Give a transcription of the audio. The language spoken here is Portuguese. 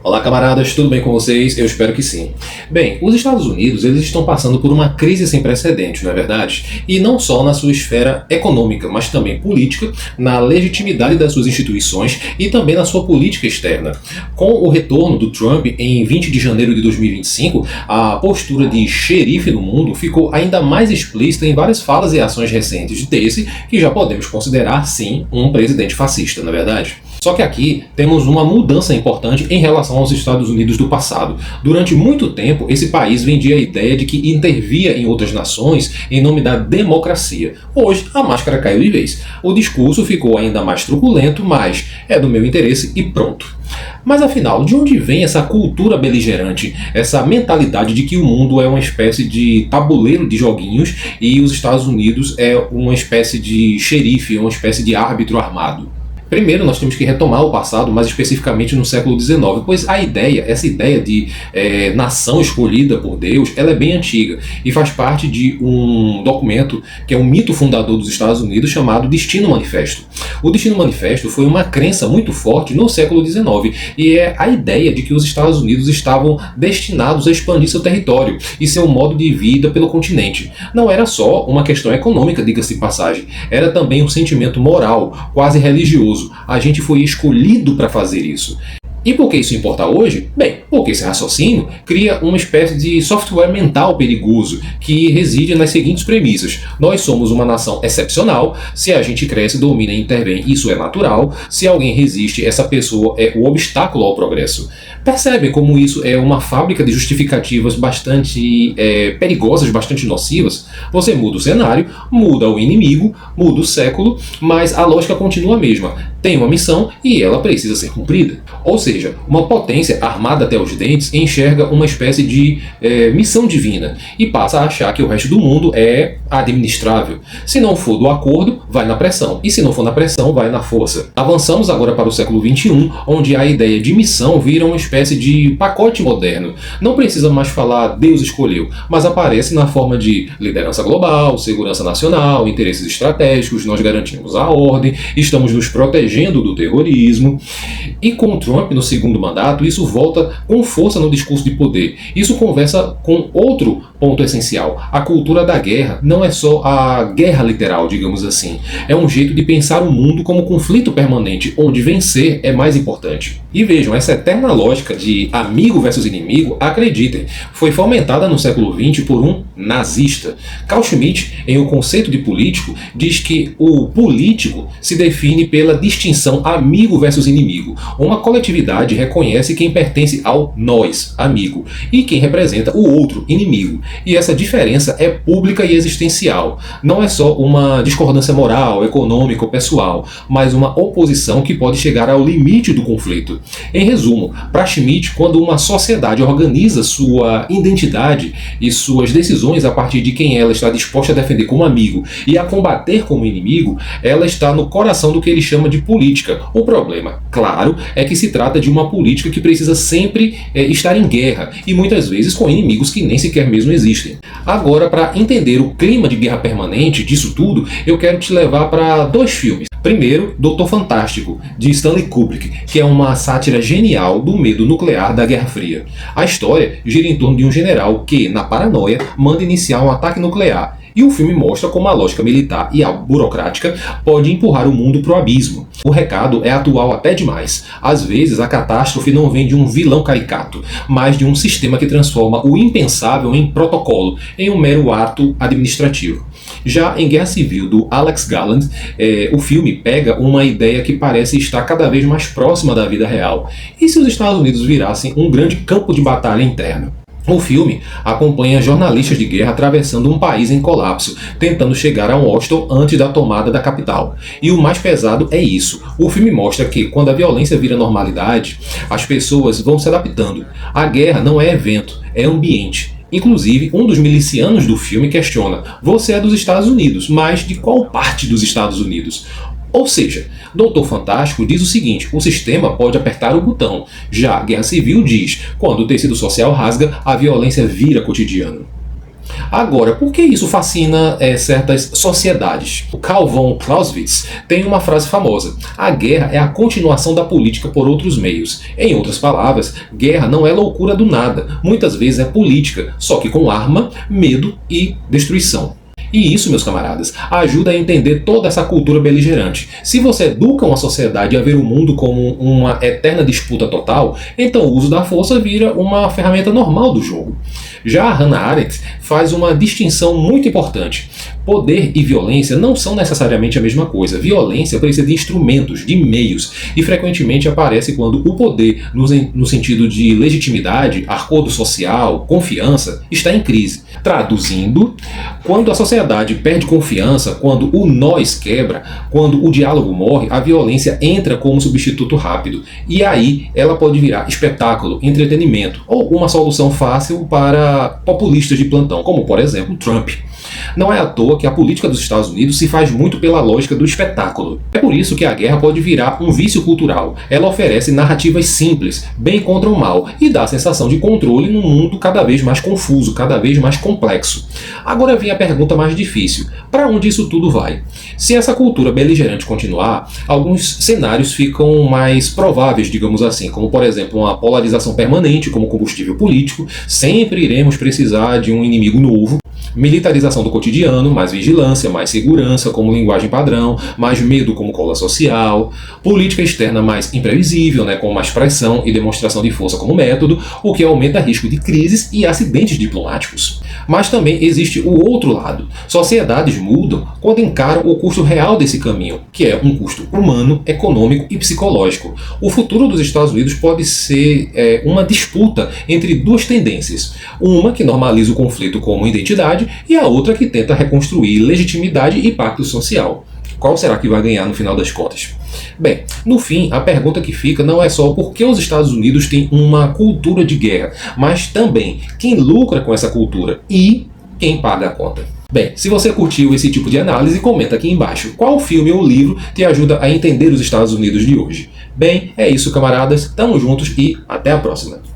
Olá, camaradas, tudo bem com vocês? Eu espero que sim. Bem, os Estados Unidos eles estão passando por uma crise sem precedentes, não é verdade? E não só na sua esfera econômica, mas também política, na legitimidade das suas instituições e também na sua política externa. Com o retorno do Trump em 20 de janeiro de 2025, a postura de xerife no mundo ficou ainda mais explícita em várias falas e ações recentes desse, que já podemos considerar, sim, um presidente fascista, não é verdade? Só que aqui temos uma mudança importante em relação aos Estados Unidos do passado. Durante muito tempo, esse país vendia a ideia de que intervia em outras nações em nome da democracia. Hoje, a máscara caiu de vez. O discurso ficou ainda mais truculento, mas é do meu interesse e pronto. Mas afinal, de onde vem essa cultura beligerante, essa mentalidade de que o mundo é uma espécie de tabuleiro de joguinhos e os Estados Unidos é uma espécie de xerife, uma espécie de árbitro armado? Primeiro, nós temos que retomar o passado, mais especificamente no século XIX, pois essa ideia de nação escolhida por Deus, ela é bem antiga e faz parte de um documento que é um mito fundador dos Estados Unidos chamado Destino Manifesto. O Destino Manifesto foi uma crença muito forte no século XIX e é a ideia de que os Estados Unidos estavam destinados a expandir seu território e seu modo de vida pelo continente. Não era só uma questão econômica, diga-se de passagem, era também um sentimento moral, quase religioso. A gente foi escolhido para fazer isso. E por que isso importa hoje? Bem, porque esse raciocínio cria uma espécie de software mental perigoso que reside nas seguintes premissas. Nós somos uma nação excepcional, se a gente cresce, domina e intervém, isso é natural. Se alguém resiste, essa pessoa é o obstáculo ao progresso. Percebe como isso é uma fábrica de justificativas bastante perigosas, bastante nocivas? Você muda o cenário, muda o inimigo, muda o século, mas a lógica continua a mesma. Tem uma missão e ela precisa ser cumprida. Ou seja, uma potência armada até os dentes enxerga uma espécie de missão divina e passa a achar que o resto do mundo é administrável. Se não for do acordo, vai na pressão. E se não for na pressão, vai na força. Avançamos agora para o século XXI, onde a ideia de missão vira uma espécie de pacote moderno. Não precisa mais falar Deus escolheu, mas aparece na forma de liderança global, segurança nacional, interesses estratégicos, nós garantimos a ordem, estamos nos protegendo do terrorismo. E com Trump no segundo mandato, isso volta com força no discurso de poder. Isso conversa com outro ponto essencial. A cultura da guerra não é só a guerra literal, digamos assim. É um jeito de pensar o mundo como conflito permanente, onde vencer é mais importante. E vejam, essa eterna lógica de amigo versus inimigo, acreditem, foi fomentada no século XX por um nazista. Carl Schmitt, em O Conceito de Político, diz que o político se define pela distinção amigo versus inimigo. Uma coletividade reconhece quem pertence ao nós, amigo, e quem representa o outro, inimigo. E essa diferença é pública e existencial. Não é só uma discordância moral, econômica ou pessoal, mas uma oposição que pode chegar ao limite do conflito. Em resumo, para Schmitt, quando uma sociedade organiza sua identidade e suas decisões a partir de quem ela está disposta a defender como amigo e a combater como inimigo, ela está no coração do que ele chama de política. O problema, claro, é que se trata de uma política que precisa sempre estar em guerra e muitas vezes com inimigos que nem sequer mesmo existem. Agora, para entender o clima de guerra permanente disso tudo, eu quero te levar para dois filmes. Primeiro, Doutor Fantástico, de Stanley Kubrick, que é uma sátira genial do medo nuclear da Guerra Fria. A história gira em torno de um general que, na paranoia, manda iniciar um ataque nuclear. E o filme mostra como a lógica militar e a burocrática pode empurrar o mundo para o abismo. O recado é atual até demais. Às vezes, a catástrofe não vem de um vilão caricato, mas de um sistema que transforma o impensável em protocolo, em um mero ato administrativo. Já em Guerra Civil, do Alex Garland, o filme pega uma ideia que parece estar cada vez mais próxima da vida real. E se os Estados Unidos virassem um grande campo de batalha interno? O filme acompanha jornalistas de guerra atravessando um país em colapso, tentando chegar a Washington antes da tomada da capital. E o mais pesado é isso. O filme mostra que, quando a violência vira normalidade, as pessoas vão se adaptando. A guerra não é evento, é ambiente. Inclusive, um dos milicianos do filme questiona: você é dos Estados Unidos, mas de qual parte dos Estados Unidos? Ou seja, Doutor Fantástico diz o seguinte: o sistema pode apertar o botão. Já Guerra Civil diz: quando o tecido social rasga, a violência vira cotidiano. Agora, por que isso fascina certas sociedades? O Carl von Clausewitz tem uma frase famosa: a guerra é a continuação da política por outros meios. Em outras palavras, guerra não é loucura do nada, muitas vezes é política, só que com arma, medo e destruição. E isso, meus camaradas, ajuda a entender toda essa cultura beligerante. Se você educa uma sociedade a ver o mundo como uma eterna disputa total, então o uso da força vira uma ferramenta normal do jogo. Já a Hannah Arendt faz uma distinção muito importante. Poder e violência não são necessariamente a mesma coisa. Violência precisa de instrumentos, de meios, e frequentemente aparece quando o poder, no sentido de legitimidade, acordo social, confiança, está em crise. Traduzindo, quando a sociedade perde confiança, quando o nós quebra, quando o diálogo morre, a violência entra como substituto rápido. E aí ela pode virar espetáculo, entretenimento, ou uma solução fácil para populistas de plantão, como por exemplo Trump. Não é à toa que a política dos Estados Unidos se faz muito pela lógica do espetáculo. É por isso que a guerra pode virar um vício cultural. Ela oferece narrativas simples, bem contra o mal, e dá a sensação de controle num mundo cada vez mais confuso, cada vez mais complexo. Agora vem a pergunta mais difícil: para onde isso tudo vai? Se essa cultura beligerante continuar, alguns cenários ficam mais prováveis, digamos assim, como por exemplo uma polarização permanente como combustível político. Sempre iremos precisar de um inimigo novo. Militarização do cotidiano, mais vigilância, mais segurança como linguagem padrão, mais medo como cola social, política externa mais imprevisível, com mais pressão e demonstração de força como método, o que aumenta o risco de crises e acidentes diplomáticos. Mas também existe o outro lado. Sociedades mudam quando encaram o custo real desse caminho, que é um custo humano, econômico e psicológico. O futuro dos Estados Unidos pode ser uma disputa entre duas tendências. Uma que normaliza o conflito como identidade e a outra que tenta reconstruir legitimidade e pacto social. Qual será que vai ganhar no final das contas? Bem, no fim, a pergunta que fica não é só por que os Estados Unidos têm uma cultura de guerra, mas também quem lucra com essa cultura e quem paga a conta. Bem, se você curtiu esse tipo de análise, comenta aqui embaixo. Qual filme ou livro te ajuda a entender os Estados Unidos de hoje? Bem, é isso, camaradas. Tamo juntos e até a próxima.